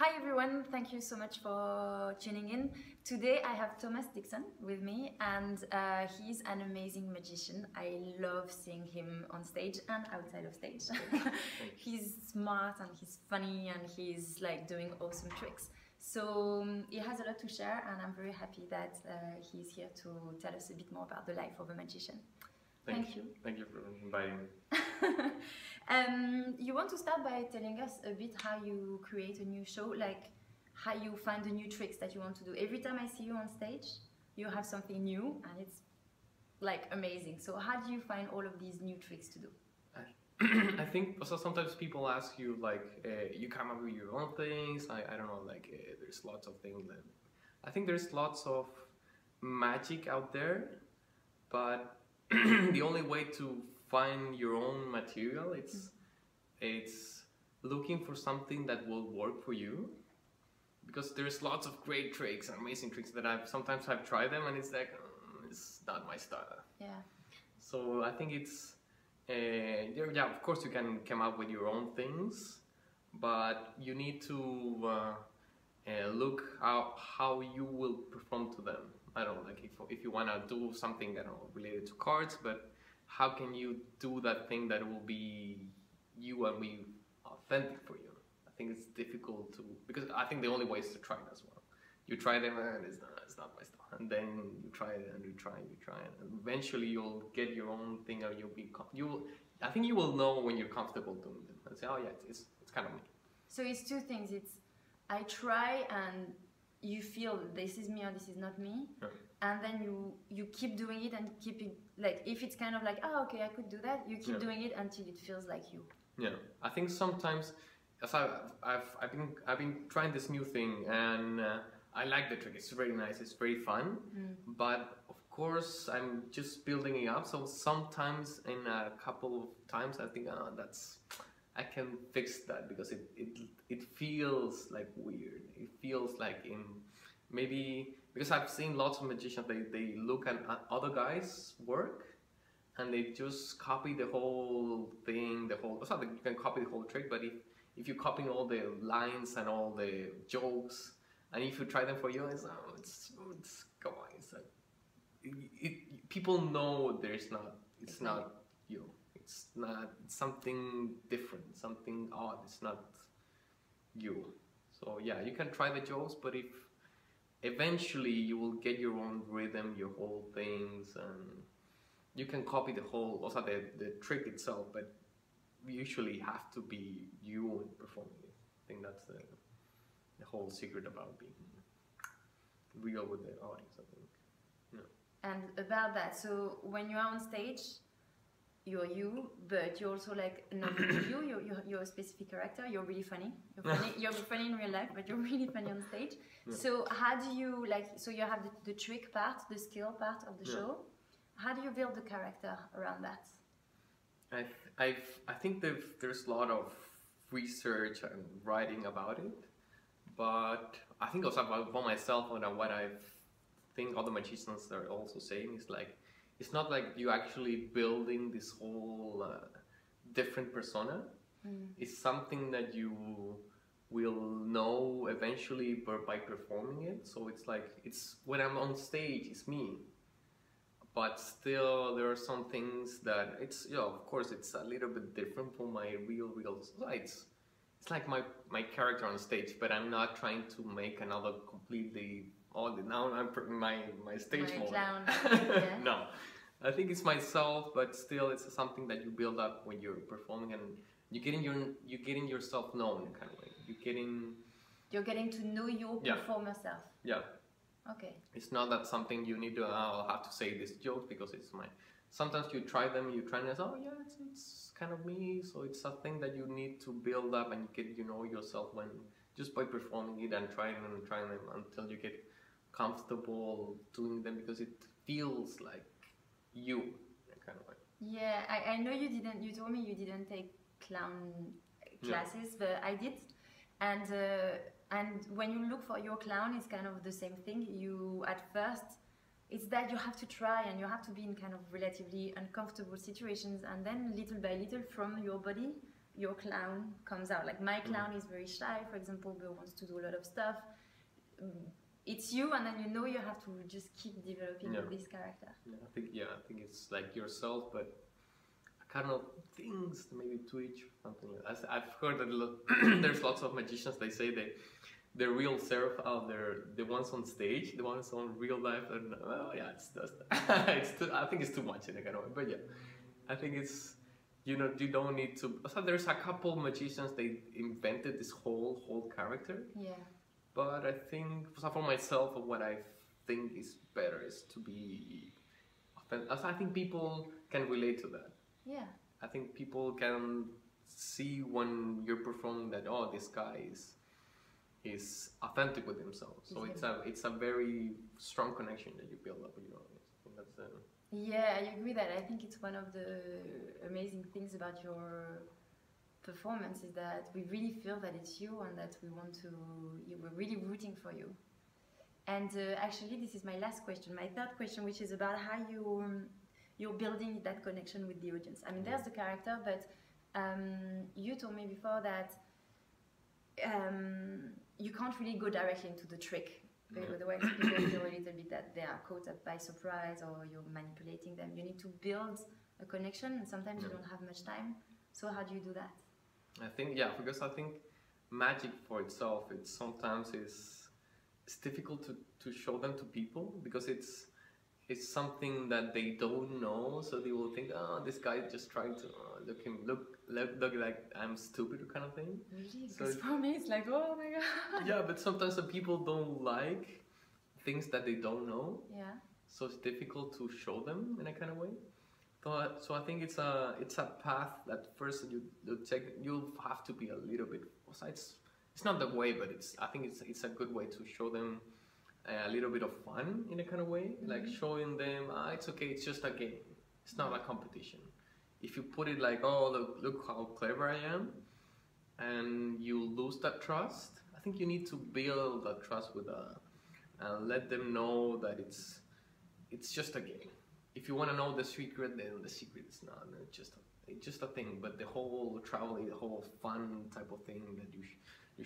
Hi everyone, thank you so much for tuning in. Today I have Thomas Dixon with me, and he's an amazing magician. I love seeing him on stage and outside of stage. He's smart and he's funny and he's like doing awesome tricks. So he has a lot to share, and I'm very happy that he's here to tell us a bit more about the life of a magician. Thank you. Thank you for inviting me. You want to start by telling us a bit how you create a new show, like how you find the new tricks that you want to do. Every time I see you on stage, you have something new and it's like amazing. So how do you find all of these new tricks to do? I think so. Sometimes people ask you like, you come up with your own things. I don't know, like there's lots of things. I think there's lots of magic out there, but the only way to find your own material, it's looking for something that will work for you, because there's lots of great tricks and amazing tricks that I've tried them and it's like it's not my style. Yeah. So I think it's yeah, of course you can come up with your own things, but you need to look how you will perform to them. I don't know, like if you want to do something, I don't know, related to cards, but how can you do that thing that will be you and be authentic for you? I think it's difficult to, because I think the only way is to try it as well. You try them and it's not my style, and then you try it and you try it, and eventually you'll get your own thing, or I think you will know when you're comfortable doing them and say, oh yeah, it's kind of me. So it's two things. It's I try and you feel this is me or this is not me, Yeah. and then you keep doing it and keep it, like if it's kind of like, oh okay, I could do that, you keep doing it until it feels like you. Yeah, I think sometimes, as I've been trying this new thing, and I like the trick. It's very nice. It's very fun, but of course I'm just building it up. So sometimes, in a couple of times, I think I can fix that, because it feels like weird. It feels like maybe because I've seen lots of magicians, they look at other guys' work and they just copy the whole thing, it's not that you can copy the whole trick, but if you're copying all the lines and all the jokes, and if you try them for you, it's come on, it's like people know it's not you. It's not, it's something different, something odd. It's not you. So yeah, you can try the jokes, but if eventually you will get your own rhythm, your whole things, and you can copy the whole, also the trick itself, but you usually have to be you performing it. I think that's the whole secret about being real with the audience, I think. Yeah. And about that, so when you're on stage, you're you, but you're also like not really you're a specific character. You're really funny. You're funny in real life, but you're really funny on stage. Yeah. So how do you so you have the trick part, the skill part of the show. How do you build the character around that? I think there's a lot of research and writing about it, but I think also about myself and what I think other magicians are also saying is like, it's not like you actually building this whole different persona. It's something that you will know eventually by performing it. So it's like, when I'm on stage, it's me. But still, there are some things that of course, it's a little bit different from my real sides. It's like my character on stage, but I'm not trying to make another completely. Now I'm my stage mode. Clown. Yeah. No, I think it's myself, but still, it's something that you build up when you're performing, and you're getting yourself known kind of way. You're getting to know your performer self. Yeah. Okay. It's not that something you need to, I'll have to say this joke because it's mine. Sometimes you try them, and say, oh yeah, it's kind of me. So it's a thing that you need to build up, and you know yourself just by performing it and trying them until you get comfortable doing them, because it feels like you, kind of way. Yeah, I know you told me you didn't take clown classes, but I did. And when you look for your clown, it's kind of the same thing. At first, it's that you have to try and you have to be in kind of relatively uncomfortable situations, and then little by little from your body, your clown comes out. Like my clown is very shy, for example, but wants to do a lot of stuff. It's you, and then you know you have to just keep developing this character. I think it's like yourself, but kind of things maybe twitch or something. I've heard that there's lots of magicians. They say the real self are the ones on stage, the ones on real life. And I think it's too much in a kind of way. But yeah, I think it's you don't need to. So there's a couple magicians they invented this whole character. Yeah. But I think for myself, what I think is better is to be authentic. I think people can relate to that. Yeah. I think people can see when you're performing that this guy is authentic with himself. So it's a very strong connection that you build up with your audience. I think that's Yeah, I agree that I think it's one of the amazing things about your performance is that we really feel that it's you and that we're really rooting for you. And actually, this is my last question, my third question, which is about how you're building that connection with the audience. I mean, there's the character, but you told me before that you can't really go directly into the trick. Otherwise, people feel a little bit that they are caught up by surprise or you're manipulating them. You need to build a connection, and sometimes you don't have much time. So how do you do that? I think because I think magic for itself, sometimes it's difficult to show them to people because it's something that they don't know, so they will think, this guy just trying to look like I'm stupid kind of thing. Really? Because for me it's like, oh my god. Yeah, but sometimes the people don't like things that they don't know. Yeah. So it's difficult to show them in a kind of way. So I think it's a path that first you'll have to be a little bit. It's not the way, but I think it's a good way to show them a little bit of fun in a kind of way, like showing them it's okay, it's just a game, it's not a competition. If you put it like, look how clever I am, and you lose that trust, I think you need to build that trust with and let them know that it's just a game. If you want to know the secret, then the secret is not. It's just a thing. But the whole traveling, the whole fun type of thing that you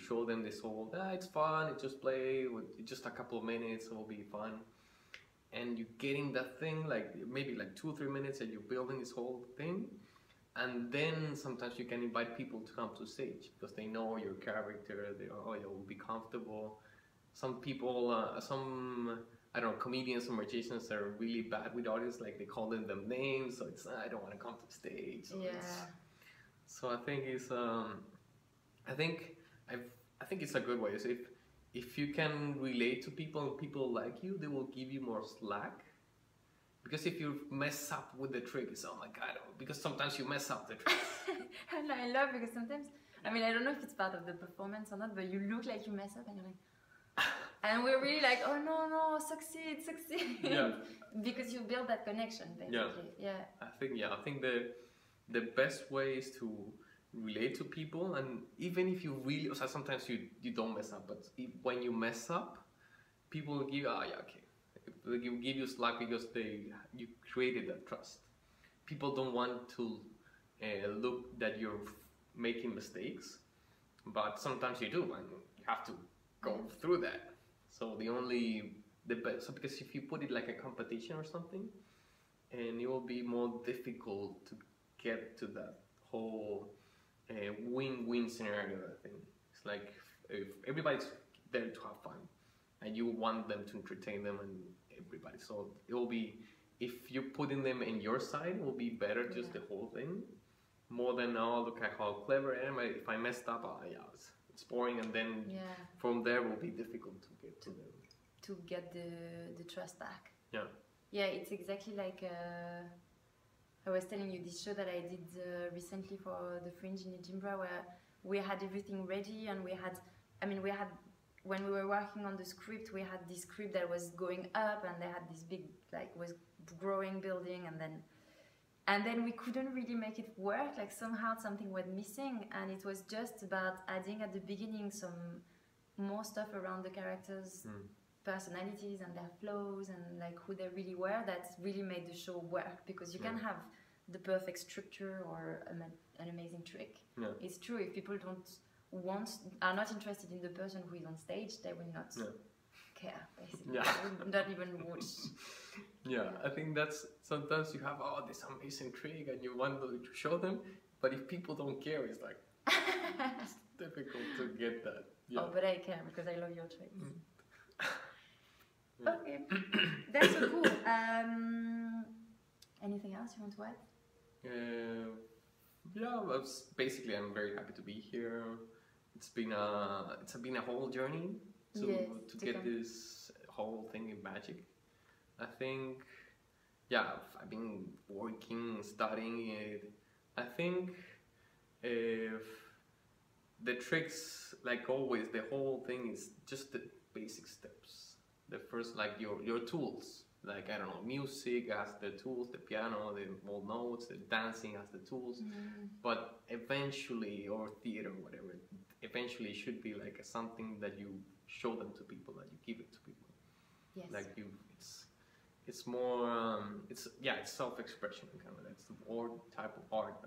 show them this whole, it's fun, it's just play, with just a couple of minutes, it will be fun. And you're getting that thing, like maybe like 2 or 3 minutes and you're building this whole thing. And then sometimes you can invite people to come to stage because they know your character, they will be comfortable. Some people, I don't know, comedians or magicians are really bad with audience, like they call them names, so it's, I don't want to come to the stage. So I think I think it's a good way. So if you can relate to people and people like you, they will give you more slack. Because if you mess up with the trick, it's oh my god, because sometimes you mess up the trick. And I love because sometimes, I mean, I don't know if it's part of the performance or not, but you look like you mess up and you're like, and we're really like, oh no, succeed. Yeah. Because you build that connection, basically. Yeah. I think the best way is to relate to people, and even if you really, sometimes you don't mess up, but when you mess up, people will give okay. They will give you slack because you created that trust. People don't want to look that you're making mistakes, but sometimes you do, and you have to go through that. So the best. So because if you put it like a competition or something, and it will be more difficult to get to that whole win-win scenario. I think it's like if everybody's there to have fun, and you want them to entertain them and everybody. So it will be, if you're putting them in your side, it will be better just the whole thing, more than look at how clever I am. If I messed up, it's boring, and then from there it will be difficult to get to them. To get the trust back. Yeah. Yeah, it's exactly like I was telling you this show that I did recently for the Fringe in Edinburgh, where we had everything ready, and we had when we were working on the script, we had this script that was going up, and they had this big, was growing building, and then we couldn't really make it work. Like somehow something was missing, and it was just about adding at the beginning some more stuff around the characters' personalities and their flows and like who they really were. That really made the show work, because you can have the perfect structure or an amazing trick. Yeah. It's true, if people are not interested in the person who is on stage, they will not care, basically. Yeah. They will not even watch. Yeah, I think that's sometimes you have this amazing trick and you want to show them, but if people don't care, it's like it's difficult to get that. Yeah. Oh, but I care because I love your tricks. Okay, that's so cool. Anything else you want to add? Yeah, basically I'm very happy to be here. It's been a whole journey to get this whole thing in magic. I think, I've been working, studying it. I think if the tricks, like always, the whole thing is just the basic steps. The first, like your tools. Like, I don't know, music has the tools, the piano, the old notes, the dancing has the tools. But eventually, or theater, whatever, eventually it should be like something that you show them to people, that you give it to people. Yes. Like it's more, it's self-expression kind of. That's the type of art.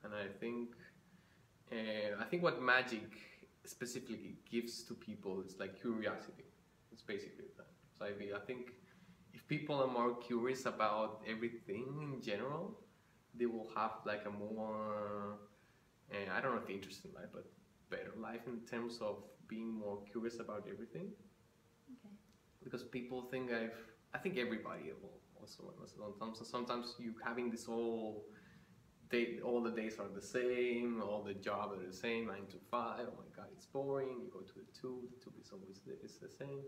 I think. And I think what magic specifically gives to people is like curiosity. It's basically that. So I think if people are more curious about everything in general, they will have like a more, I don't know if interesting life, but better life in terms of being more curious about everything. Okay. Because people think I think everybody will also sometimes you having this whole day, all the days are the same, all the jobs are the same, 9 to 5. Oh my God, it's boring. You go to the tube is always the same,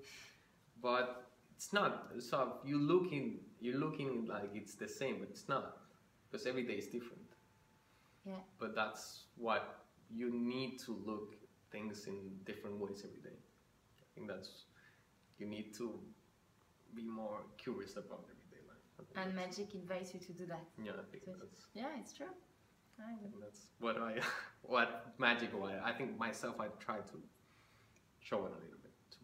but it's not. So you're looking like it's the same, but it's not, because every day is different. Yeah. But that's what you need to look things in different ways every day. I think you need to be more curious about everyday life. And magic invites you to do that. Yeah, I think that's. Yeah, it's true. I think that's what magic. I think myself, I try to show it a little bit to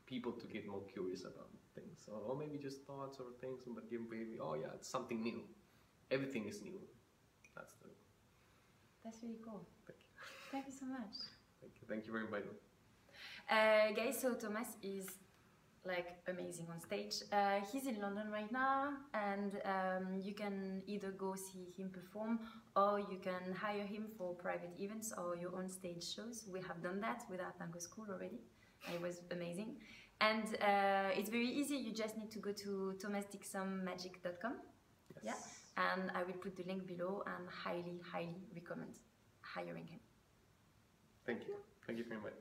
people to get more curious about things, or maybe just thoughts or things, but give maybe it's something new. Everything is new. That's really cool. Thank you. Thank you so much. Thank you very much. Guys, so Thomas is like amazing on stage. He's in London right now, and you can either go see him perform, or you can hire him for private events or your own stage shows. We have done that with our tango school already. It was amazing. And it's very easy. You just need to go to thomasdixonmagic.com. Yes. Yeah. And I will put the link below, and highly, highly recommend hiring him. Thank you. Thank you very much.